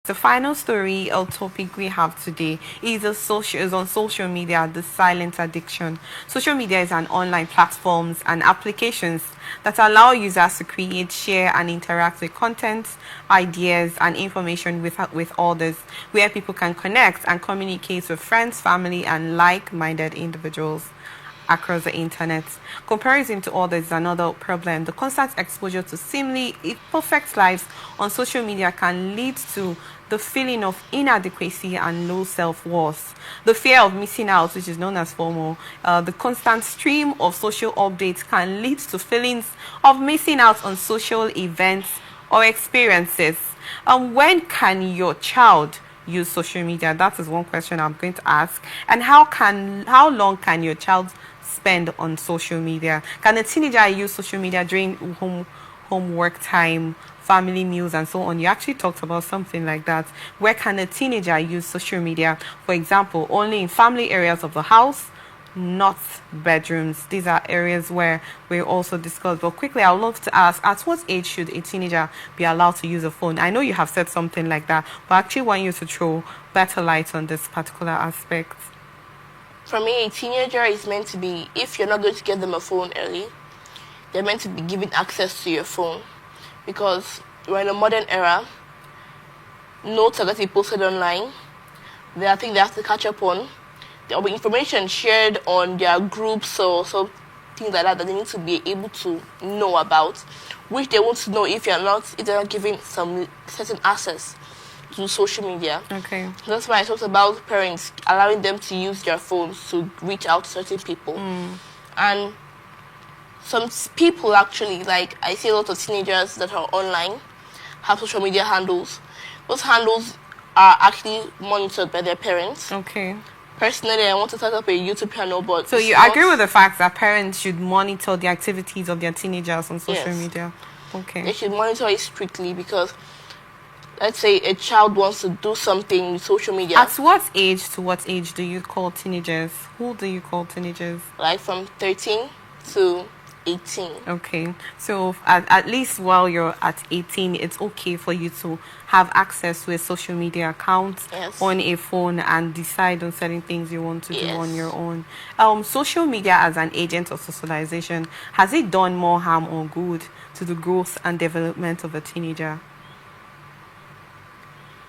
The final story or topic we have today is on social media, the silent addiction. Social media is an online platforms and applications that allow users to create, share, and interact with content, ideas, and information with others, where people can connect and communicate with friends, family, and like-minded individuals across the internet. Comparison to others is another problem. The constant exposure to seemingly perfect lives on social media can lead to the feeling of inadequacy and low self-worth. The fear of missing out, which is known as FOMO, the constant stream of social updates can lead to feelings of missing out on social events or experiences. When can your child use social media? That is one question I'm going to ask. And how long can your child spend on social media? Can a teenager use social media during homework time, family meals, and so on? You actually talked about something like that. Where can a teenager use social media? For example, only in family areas of the house, not bedrooms. These are areas where we also discussed. But quickly, I would love to ask, at what age should a teenager be allowed to use a phone? I know you have said something like that, but I actually want you to throw better light on this particular aspect. For me, a teenager is meant to be, if you're not going to get them a phone early, they're meant to be given access to your phone. Because we're in a modern era, notes are getting posted online. There are things they have to catch up on. There will be information shared on their groups or so things like that that they need to be able to know about, which they want to know if they're not giving some certain access to social media. Okay. That's why I talked about parents allowing them to use their phones to reach out to certain people. And some people actually, like I see a lot of teenagers that are online, have social media handles. Those handles are actually monitored by their parents. Okay. Personally, I want to start up a YouTube channel, but so you agree with the fact that parents should monitor the activities of their teenagers on social media? Okay. They should monitor it strictly because, let's say, a child wants to do something with social media. At what age to what age do you call teenagers? Who do you call teenagers? Like from 13 to 18. Okay, so at least while you're at 18, it's okay for you to have access to a social media account on a phone and decide on certain things you want to do on your own. Social media as an agent of socialization, has it done more harm or good to the growth and development of a teenager?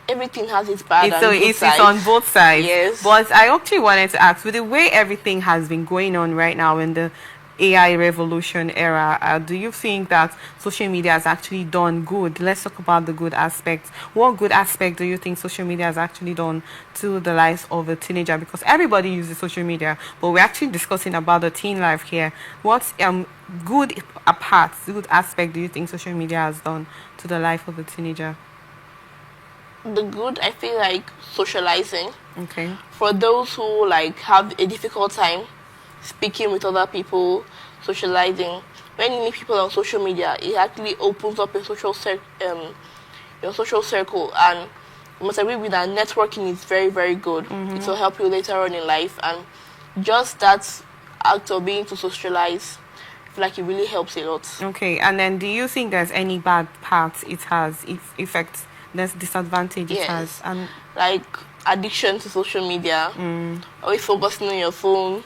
Everything has its bad and good it's on both sides. Yes. But I actually wanted to ask, with the way everything has been going on right now in the AI revolution era, do you think that social media has actually done good? Let's talk about the good aspects. What good aspect do you think social media has actually done to the lives of a teenager? Because everybody uses social media, but we're actually discussing about the teen life here. What good aspect do you think social media has done to the life of a teenager? The good, I feel like socializing. Okay. For those who like have a difficult time speaking with other people, socializing. When you meet people on social media, it actually opens up your social circle, and you must agree with that networking is very, very good. It will help you later on in life, and just that act of being to socialize, I feel like it really helps a lot. Okay, and then do you think there's any bad parts it has, effects, there's disadvantage it has? And like addiction to social media, always focusing on your phone,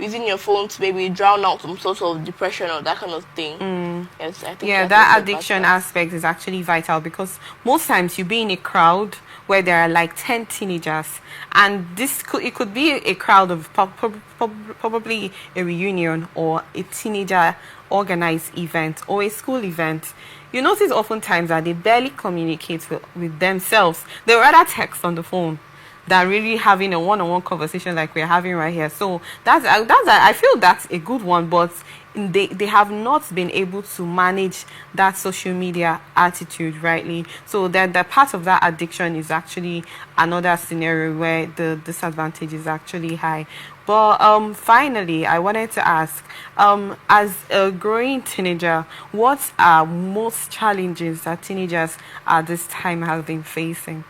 using your phone to maybe drown out some sort of depression or that kind of thing. Yes, I think that addiction aspect is actually vital, because most times you be in a crowd where there are like 10 teenagers, and it could be a crowd of probably a reunion or a teenager organized event or a school event. You notice oftentimes that they barely communicate with themselves. They rather text on the phone than really having a one-on-one conversation like we're having right here. So I feel that's a good one, but they have not been able to manage that social media attitude rightly. So that the part of that addiction is actually another scenario where the disadvantage is actually high. But finally, I wanted to ask, as a growing teenager, what are most challenges that teenagers at this time have been facing?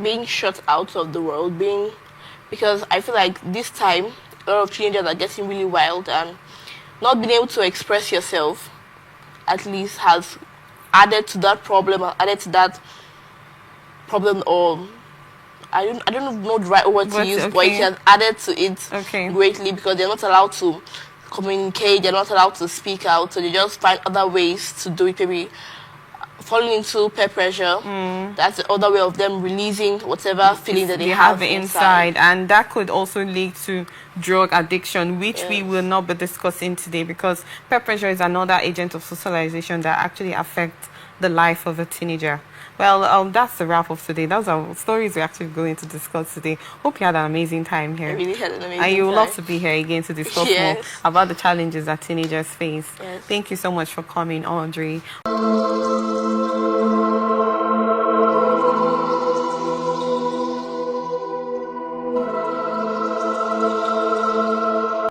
Being shut out of the world, because I feel like this time a lot of teenagers are getting really wild, and not being able to express yourself at least has added to that problem, added to that problem, or I don't know the right word to But, use, but it okay. has added to it Okay. greatly, because they're not allowed to communicate, they're not allowed to speak out, so they just find other ways to do it, maybe falling into peer pressure. That's the other way of them releasing whatever feeling that they have inside. And that could also lead to drug addiction, which we Yes. will not be discussing today, because peer pressure is another agent of socialization that actually affects the life of a teenager. Well, that's the wrap of today. Those are stories we're actually going to discuss today. Hope you had an amazing time here. I really had an amazing And you would love to time. be here again to discuss Yes. more about the challenges that teenagers face. Yes. Thank you so much for coming, Audrey.